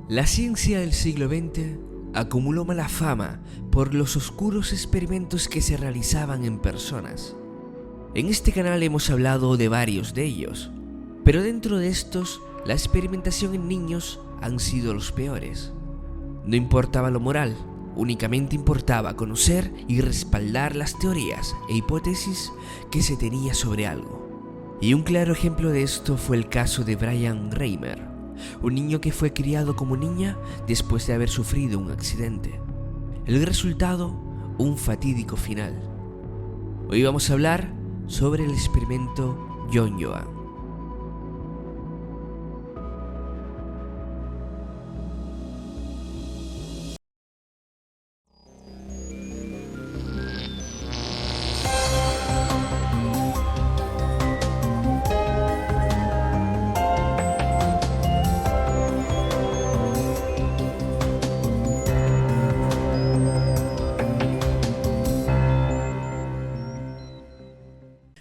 La ciencia del siglo XX acumuló mala fama por los oscuros experimentos que se realizaban en personas. En este canal hemos hablado de varios de ellos, pero dentro de estos, la experimentación en niños han sido los peores. No importaba lo moral, únicamente importaba conocer y respaldar las teorías e hipótesis que se tenía sobre algo. Y un claro ejemplo de esto fue el caso de Brian Reimer, un niño que fue criado como niña después de haber sufrido un accidente. El resultado, un fatídico final. Hoy vamos a hablar sobre el experimento John Joan.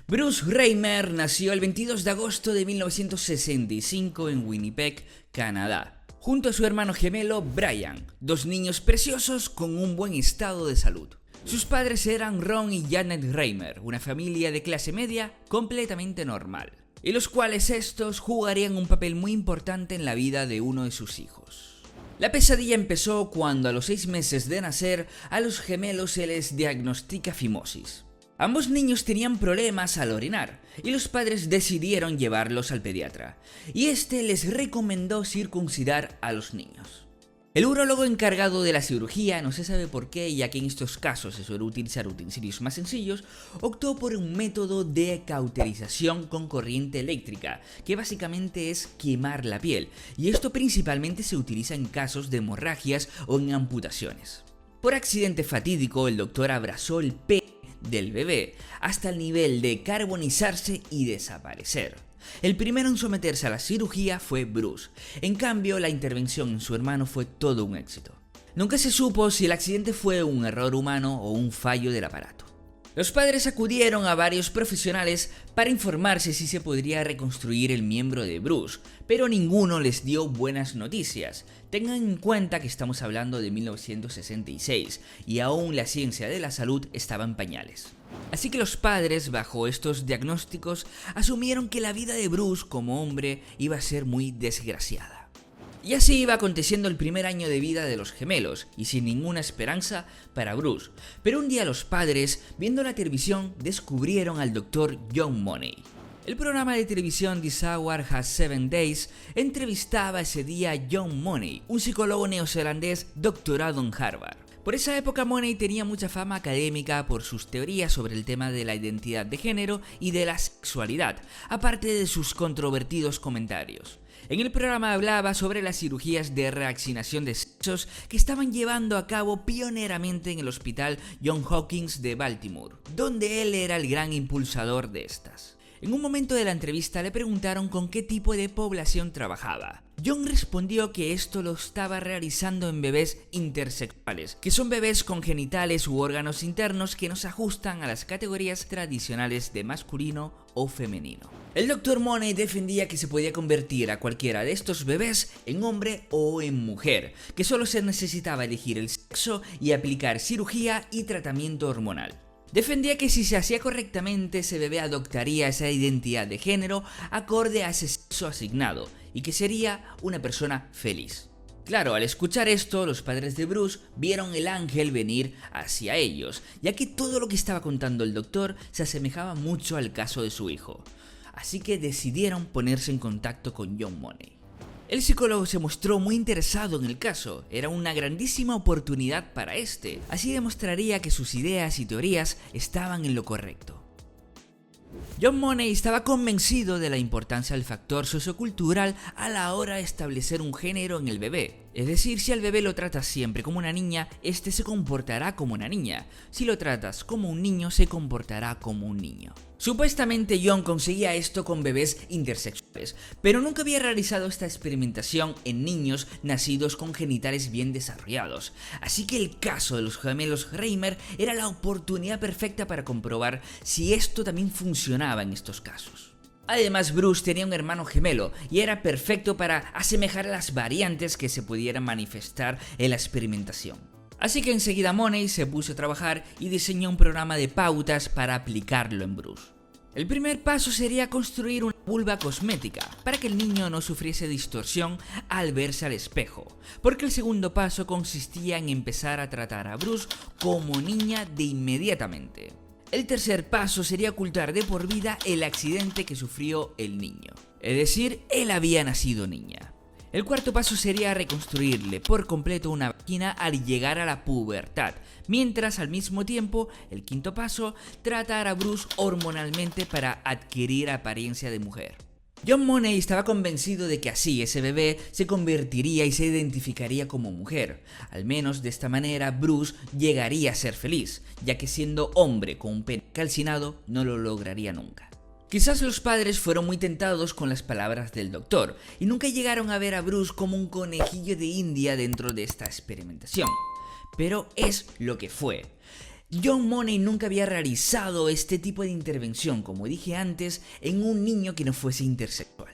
Bruce Reimer nació el 22 de agosto de 1965 en Winnipeg, Canadá, junto a su hermano gemelo Brian, dos niños preciosos con un buen estado de salud. Sus padres eran Ron y Janet Reimer, una familia de clase media completamente normal, y los cuales estos jugarían un papel muy importante en la vida de uno de sus hijos. La pesadilla empezó cuando a los 6 meses de nacer a los gemelos se les diagnostica fimosis. Ambos niños tenían problemas al orinar y los padres decidieron llevarlos al pediatra, y este les recomendó circuncidar a los niños. El urólogo encargado de la cirugía, no se sabe por qué, ya que en estos casos se suele utilizar utensilios más sencillos, optó por un método de cauterización con corriente eléctrica, que básicamente es quemar la piel, y esto principalmente se utiliza en casos de hemorragias o en amputaciones. Por accidente fatídico, el doctor abrazó el pene del bebé hasta el nivel de carbonizarse y desaparecer. El primero en someterse a la cirugía fue Bruce. En cambio, la intervención en su hermano fue todo un éxito. Nunca se supo si el accidente fue un error humano o un fallo del aparato. Los padres acudieron a varios profesionales para informarse si se podría reconstruir el miembro de Bruce, pero ninguno les dio buenas noticias. Tengan en cuenta que estamos hablando de 1966 y aún la ciencia de la salud estaba en pañales. Así que los padres, bajo estos diagnósticos, asumieron que la vida de Bruce como hombre iba a ser muy desgraciada. Y así iba aconteciendo el primer año de vida de los gemelos, y sin ninguna esperanza para Bruce. Pero un día los padres, viendo la televisión, descubrieron al Dr. John Money. El programa de televisión This Hour Has 7 Days entrevistaba ese día a John Money, un psicólogo neozelandés doctorado en Harvard. Por esa época Money tenía mucha fama académica por sus teorías sobre el tema de la identidad de género y de la sexualidad, aparte de sus controvertidos comentarios. En el programa hablaba sobre las cirugías de reasignación de sexos que estaban llevando a cabo pioneramente en el hospital Johns Hopkins de Baltimore, donde él era el gran impulsador de estas. En un momento de la entrevista le preguntaron con qué tipo de población trabajaba. John respondió que esto lo estaba realizando en bebés intersexuales, que son bebés con genitales u órganos internos que no se ajustan a las categorías tradicionales de masculino o femenino. El Dr. Money defendía que se podía convertir a cualquiera de estos bebés en hombre o en mujer, que solo se necesitaba elegir el sexo y aplicar cirugía y tratamiento hormonal. Defendía que si se hacía correctamente, ese bebé adoptaría esa identidad de género acorde a ese sexo asignado y que sería una persona feliz. Claro, al escuchar esto, los padres de Bruce vieron el ángel venir hacia ellos, ya que todo lo que estaba contando el doctor se asemejaba mucho al caso de su hijo. Así que decidieron ponerse en contacto con John Money. El psicólogo se mostró muy interesado en el caso, era una grandísima oportunidad para este, así demostraría que sus ideas y teorías estaban en lo correcto. John Money estaba convencido de la importancia del factor sociocultural a la hora de establecer un género en el bebé. Es decir, si al bebé lo tratas siempre como una niña, este se comportará como una niña. Si lo tratas como un niño, se comportará como un niño. Supuestamente John conseguía esto con bebés intersexuales, pero nunca había realizado esta experimentación en niños nacidos con genitales bien desarrollados. Así que el caso de los gemelos Reimer era la oportunidad perfecta para comprobar si esto también funcionaba en estos casos. Además, Bruce tenía un hermano gemelo y era perfecto para asemejar las variantes que se pudieran manifestar en la experimentación. Así que enseguida Money se puso a trabajar y diseñó un programa de pautas para aplicarlo en Bruce. El primer paso sería construir una vulva cosmética para que el niño no sufriese distorsión al verse al espejo, porque el segundo paso consistía en empezar a tratar a Bruce como niña de inmediatamente. El tercer paso sería ocultar de por vida el accidente que sufrió el niño, es decir, él había nacido niña. El cuarto paso sería reconstruirle por completo una vagina al llegar a la pubertad, mientras al mismo tiempo, el quinto paso, tratar a Bruce hormonalmente para adquirir apariencia de mujer. John Money estaba convencido de que así ese bebé se convertiría y se identificaría como mujer. Al menos de esta manera Bruce llegaría a ser feliz, ya que siendo hombre con un pene calcinado no lo lograría nunca. Quizás los padres fueron muy tentados con las palabras del doctor y nunca llegaron a ver a Bruce como un conejillo de India dentro de esta experimentación. Pero es lo que fue. John Money nunca había realizado este tipo de intervención, como dije antes, en un niño que no fuese intersexual.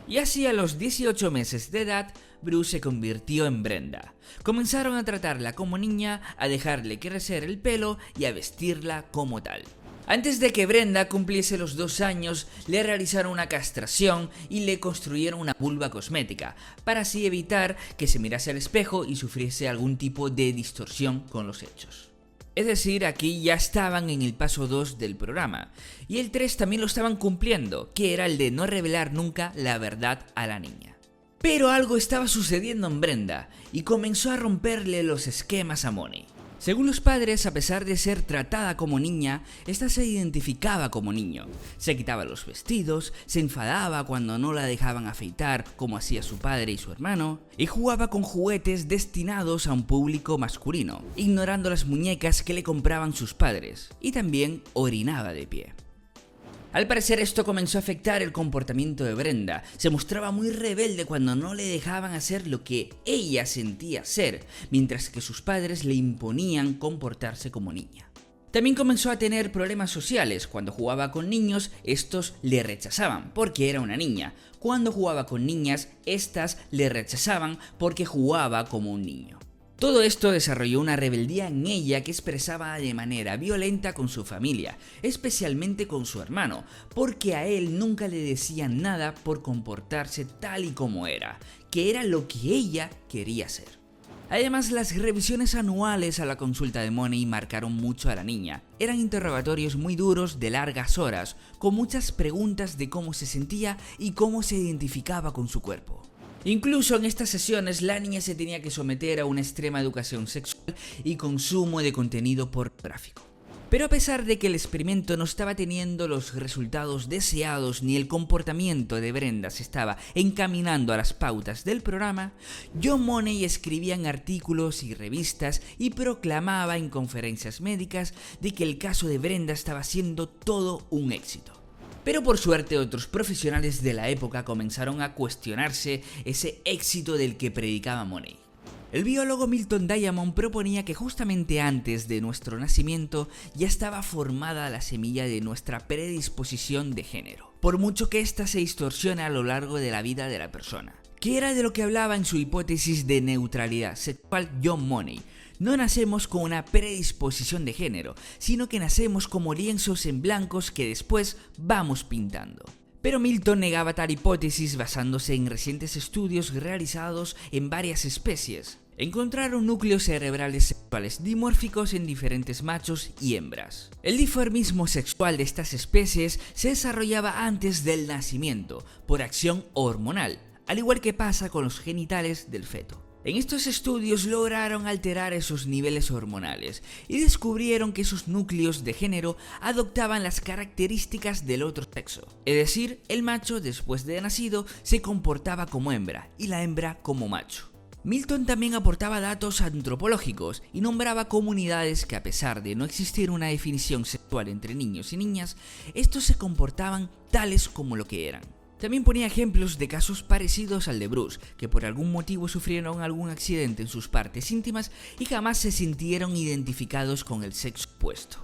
Y así a los 18 meses de edad, Bruce se convirtió en Brenda. Comenzaron a tratarla como niña, a dejarle crecer el pelo y a vestirla como tal. Antes de que Brenda cumpliese los 2 años, le realizaron una castración y le construyeron una vulva cosmética, para así evitar que se mirase al espejo y sufriese algún tipo de distorsión con los hechos. Es decir, aquí ya estaban en el paso 2 del programa, y el 3 también lo estaban cumpliendo, que era el de no revelar nunca la verdad a la niña. Pero algo estaba sucediendo en Brenda, y comenzó a romperle los esquemas a Money. Según los padres, a pesar de ser tratada como niña, esta se identificaba como niño. Se quitaba los vestidos, se enfadaba cuando no la dejaban afeitar como hacía su padre y su hermano, y jugaba con juguetes destinados a un público masculino, ignorando las muñecas que le compraban sus padres, y también orinaba de pie. Al parecer esto comenzó a afectar el comportamiento de Brenda. Se mostraba muy rebelde cuando no le dejaban hacer lo que ella sentía ser, mientras que sus padres le imponían comportarse como niña. También comenzó a tener problemas sociales. Cuando jugaba con niños, estos le rechazaban porque era una niña. Cuando jugaba con niñas, estas le rechazaban porque jugaba como un niño. Todo esto desarrolló una rebeldía en ella que expresaba de manera violenta con su familia, especialmente con su hermano, porque a él nunca le decían nada por comportarse tal y como era, que era lo que ella quería ser. Además, las revisiones anuales a la consulta de Money marcaron mucho a la niña. Eran interrogatorios muy duros de largas horas, con muchas preguntas de cómo se sentía y cómo se identificaba con su cuerpo. Incluso en estas sesiones la niña se tenía que someter a una extrema educación sexual y consumo de contenido pornográfico. Pero a pesar de que el experimento no estaba teniendo los resultados deseados ni el comportamiento de Brenda se estaba encaminando a las pautas del programa, John Money escribía en artículos y revistas y proclamaba en conferencias médicas de que el caso de Brenda estaba siendo todo un éxito. Pero por suerte otros profesionales de la época comenzaron a cuestionarse ese éxito del que predicaba Money. El biólogo Milton Diamond proponía que justamente antes de nuestro nacimiento ya estaba formada la semilla de nuestra predisposición de género, por mucho que ésta se distorsione a lo largo de la vida de la persona, que era de lo que hablaba en su hipótesis de neutralidad sexual John Money. No nacemos con una predisposición de género, sino que nacemos como lienzos en blancos que después vamos pintando. Pero Milton negaba tal hipótesis basándose en recientes estudios realizados en varias especies. Encontraron núcleos cerebrales sexuales dimórficos en diferentes machos y hembras. El dimorfismo sexual de estas especies se desarrollaba antes del nacimiento, por acción hormonal, al igual que pasa con los genitales del feto. En estos estudios lograron alterar esos niveles hormonales y descubrieron que esos núcleos de género adoptaban las características del otro sexo. Es decir, el macho después de nacido se comportaba como hembra y la hembra como macho. Milton también aportaba datos antropológicos y nombraba comunidades que, a pesar de no existir una definición sexual entre niños y niñas, estos se comportaban tales como lo que eran. También ponía ejemplos de casos parecidos al de Bruce, que por algún motivo sufrieron algún accidente en sus partes íntimas y jamás se sintieron identificados con el sexo opuesto.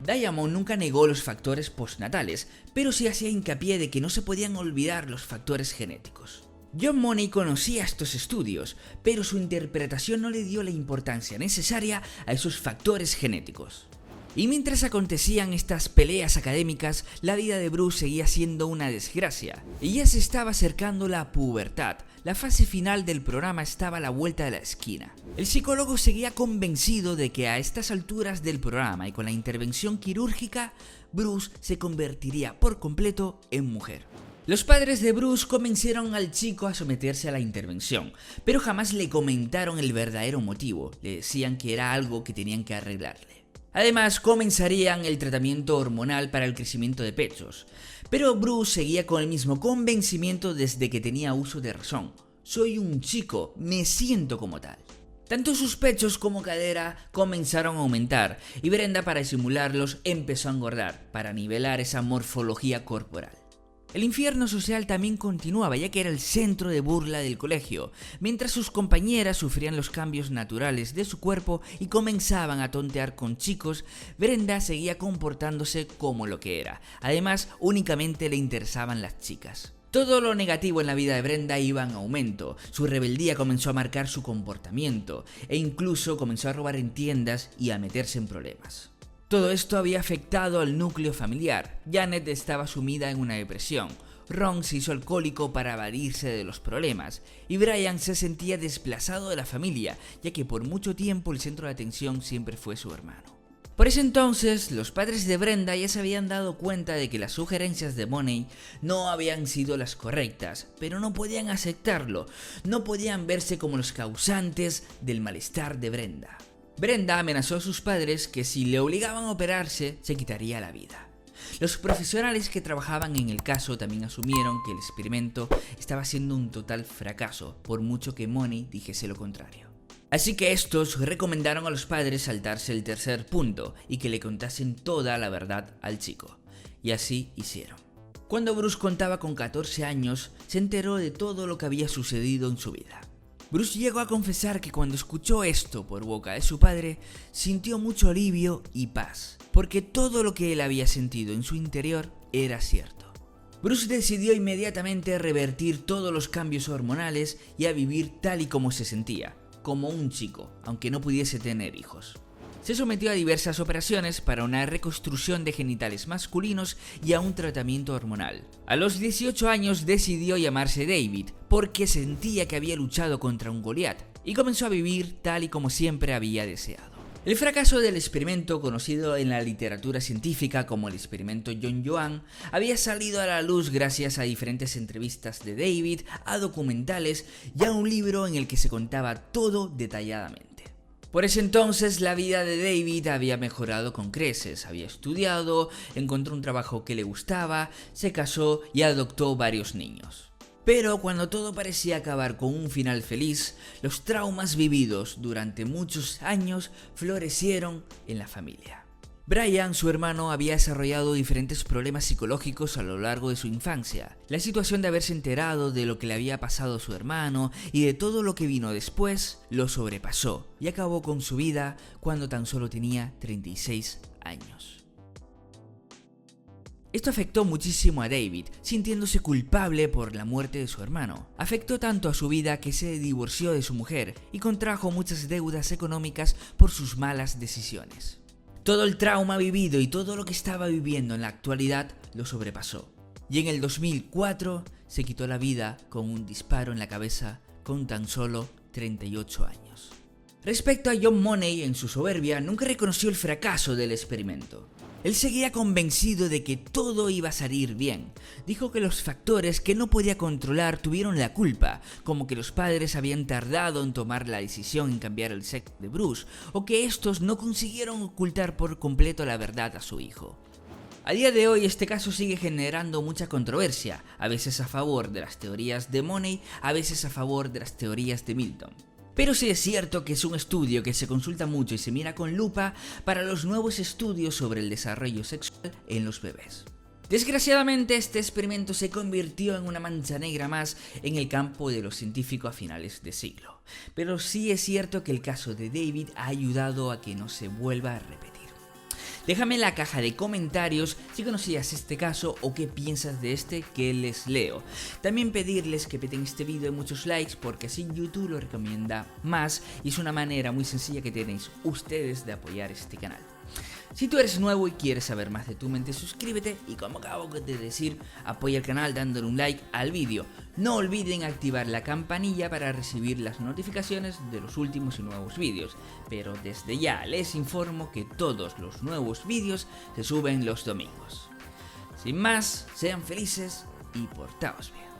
Diamond nunca negó los factores postnatales, pero sí hacía hincapié de que no se podían olvidar los factores genéticos. John Money conocía estos estudios, pero su interpretación no le dio la importancia necesaria a esos factores genéticos. Y mientras acontecían estas peleas académicas, la vida de Bruce seguía siendo una desgracia, y ya se estaba acercando la pubertad. La fase final del programa estaba a la vuelta de la esquina. El psicólogo seguía convencido de que a estas alturas del programa y con la intervención quirúrgica, Bruce se convertiría por completo en mujer. Los padres de Bruce convencieron al chico a someterse a la intervención, pero jamás le comentaron el verdadero motivo. Le decían que era algo que tenían que arreglarle. Además, comenzarían el tratamiento hormonal para el crecimiento de pechos. Pero Bruce seguía con el mismo convencimiento desde que tenía uso de razón. Soy un chico, me siento como tal. Tanto sus pechos como cadera comenzaron a aumentar y Brenda, para disimularlos, empezó a engordar para nivelar esa morfología corporal. El infierno social también continuaba, ya que era el centro de burla del colegio. Mientras sus compañeras sufrían los cambios naturales de su cuerpo y comenzaban a tontear con chicos, Brenda seguía comportándose como lo que era. Además, únicamente le interesaban las chicas. Todo lo negativo en la vida de Brenda iba en aumento. Su rebeldía comenzó a marcar su comportamiento e incluso comenzó a robar en tiendas y a meterse en problemas. Todo esto había afectado al núcleo familiar. Janet estaba sumida en una depresión. Ron se hizo alcohólico para evadirse de los problemas. Y Brian se sentía desplazado de la familia, ya que por mucho tiempo el centro de atención siempre fue su hermano. Por ese entonces, los padres de Brenda ya se habían dado cuenta de que las sugerencias de Money no habían sido las correctas, pero no podían aceptarlo. No podían verse como los causantes del malestar de Brenda. Brenda amenazó a sus padres que si le obligaban a operarse, se quitaría la vida. Los profesionales que trabajaban en el caso también asumieron que el experimento estaba siendo un total fracaso, por mucho que Money dijese lo contrario. Así que estos recomendaron a los padres saltarse el tercer punto y que le contasen toda la verdad al chico. Y así hicieron. Cuando Bruce contaba con 14 años, se enteró de todo lo que había sucedido en su vida. Bruce llegó a confesar que cuando escuchó esto por boca de su padre, sintió mucho alivio y paz, porque todo lo que él había sentido en su interior era cierto. Bruce decidió inmediatamente revertir todos los cambios hormonales y a vivir tal y como se sentía, como un chico, aunque no pudiese tener hijos. Se sometió a diversas operaciones para una reconstrucción de genitales masculinos y a un tratamiento hormonal. A los 18 años decidió llamarse David porque sentía que había luchado contra un Goliat y comenzó a vivir tal y como siempre había deseado. El fracaso del experimento, conocido en la literatura científica como el experimento John Joan, había salido a la luz gracias a diferentes entrevistas de David, a documentales y a un libro en el que se contaba todo detalladamente. Por ese entonces la vida de David había mejorado con creces, había estudiado, encontró un trabajo que le gustaba, se casó y adoptó varios niños. Pero cuando todo parecía acabar con un final feliz, los traumas vividos durante muchos años florecieron en la familia. Brian, su hermano, había desarrollado diferentes problemas psicológicos a lo largo de su infancia. La situación de haberse enterado de lo que le había pasado a su hermano y de todo lo que vino después lo sobrepasó y acabó con su vida cuando tan solo tenía 36 años. Esto afectó muchísimo a David, sintiéndose culpable por la muerte de su hermano. Afectó tanto a su vida que se divorció de su mujer y contrajo muchas deudas económicas por sus malas decisiones. Todo el trauma vivido y todo lo que estaba viviendo en la actualidad lo sobrepasó. Y en el 2004 se quitó la vida con un disparo en la cabeza con tan solo 38 años. Respecto a John Money, en su soberbia, nunca reconoció el fracaso del experimento. Él seguía convencido de que todo iba a salir bien. Dijo que los factores que no podía controlar tuvieron la culpa, como que los padres habían tardado en tomar la decisión en cambiar el sexo de Bruce, o que estos no consiguieron ocultar por completo la verdad a su hijo. A día de hoy este caso sigue generando mucha controversia, a veces a favor de las teorías de Money, a veces a favor de las teorías de Milton. Pero sí es cierto que es un estudio que se consulta mucho y se mira con lupa para los nuevos estudios sobre el desarrollo sexual en los bebés. Desgraciadamente, este experimento se convirtió en una mancha negra más en el campo de los científicos a finales de siglo. Pero sí es cierto que el caso de David ha ayudado a que no se vuelva a repetir. Déjame en la caja de comentarios si conocías este caso o qué piensas de este que les leo. También pedirles que peten este vídeo de muchos likes porque así YouTube lo recomienda más y es una manera muy sencilla que tenéis ustedes de apoyar este canal. Si tú eres nuevo y quieres saber más de Tu Mente, suscríbete y como acabo de decir, apoya el canal dándole un like al vídeo. No olviden activar la campanilla para recibir las notificaciones de los últimos y nuevos vídeos. Pero desde ya les informo que todos los nuevos vídeos se suben los domingos. Sin más, sean felices y portaos bien.